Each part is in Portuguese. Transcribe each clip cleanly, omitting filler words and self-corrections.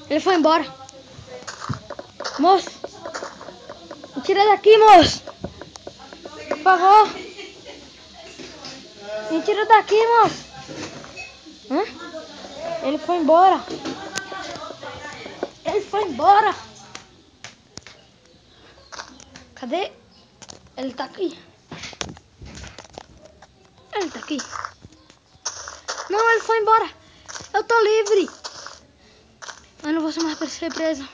Ele foi embora. Moço, me tira daqui, moço. Por favor. Me tira daqui, moço. Ele foi embora. Ele foi embora. Cadê? Ele tá aqui. Ele tá aqui. Não, ele foi embora. Eu tô livre. Eu não vou mais pra ser preso.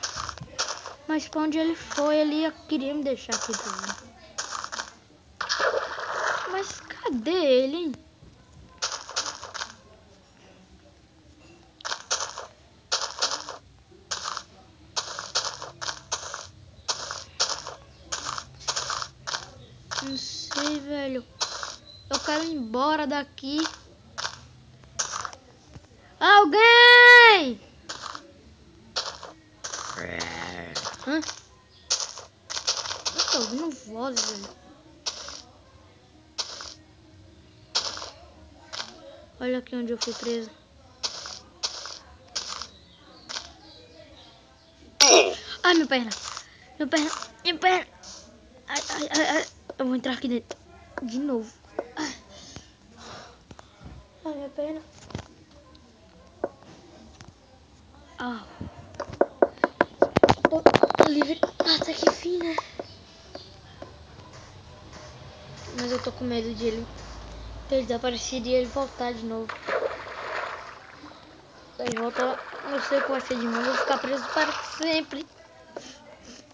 Mas pra onde ele foi, ele queria me deixar aqui preso. Mas cadê ele, hein? Não sei, velho. Eu quero ir embora daqui. Alguém! Hã? Eu tô ouvindo voz, velho. Olha aqui onde eu fui preso. Ai, minha perna. Minha perna. Minha perna. Ai, ai, ai, ai. Eu vou entrar aqui dentro. De novo. Ai, minha perna. Ah. Tô livre até que fim, né? Mas eu tô com medo de ele ter desaparecido e ele voltar de novo. Ele volta lá. Não sei o que vai ser de mim. Eu vou ficar preso para sempre.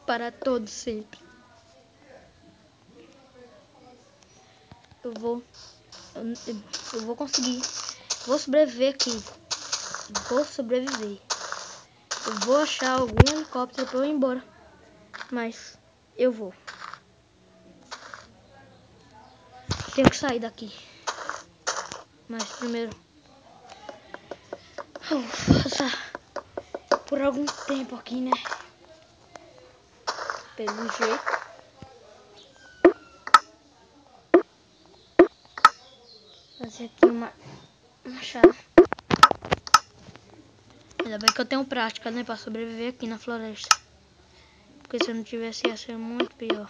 Para todo sempre. Eu vou conseguir. Vou sobreviver aqui. Vou sobreviver. Eu vou achar algum helicóptero pra eu ir embora. Mas eu vou. Tenho que sair daqui. Mas primeiro eu vou passar por algum tempo aqui, né? Pelo jeito. Fazer aqui uma chave. Ainda bem que eu tenho prática, né? Pra sobreviver aqui na floresta. Porque se eu não tivesse ia ser muito pior.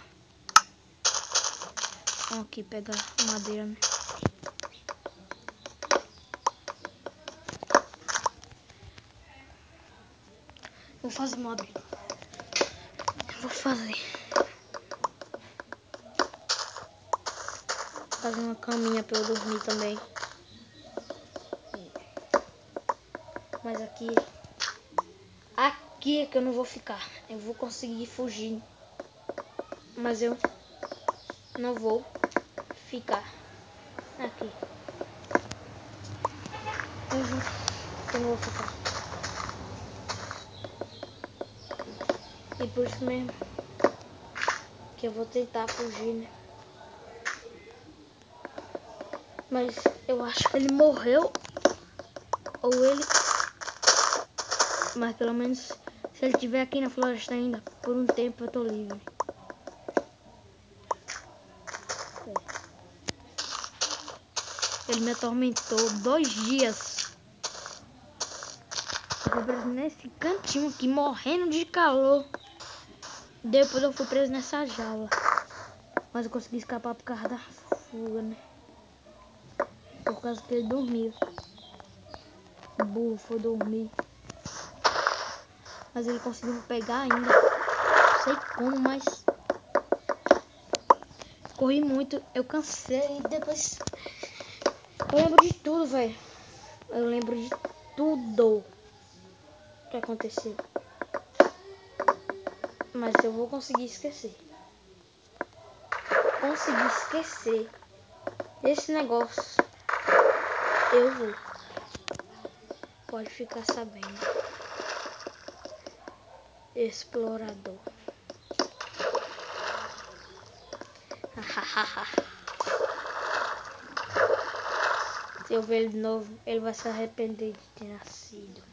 Vamos aqui pegar madeira, né? Vou fazer mob. Vou fazer uma caminha pra eu dormir também. Mas aqui é que eu não vou ficar. Eu vou conseguir fugir. Mas eu não vou ficar aqui. Eu não vou ficar. E por isso mesmo que eu vou tentar fugir, né? Mas eu acho que ele morreu. Ou ele... Mas pelo menos se ele estiver aqui na floresta ainda, por um tempo eu tô livre. Ele me atormentou 2 dias. Eu fui preso nesse cantinho aqui, morrendo de calor. Depois eu fui preso nessa jaula. Mas eu consegui escapar por causa da fuga, né? Por causa que ele dormiu. O burro foi dormir. Mas ele conseguiu me pegar ainda. Não sei como, mas... Corri muito, eu cansei e depois... Eu lembro de tudo, velho. Eu lembro de tudo que aconteceu. Mas eu vou conseguir esquecer. Conseguir esquecer esse negócio. Eu vou. Pode ficar sabendo. Explorador. Se eu ver ele de novo, ele vai se arrepender de ter nascido.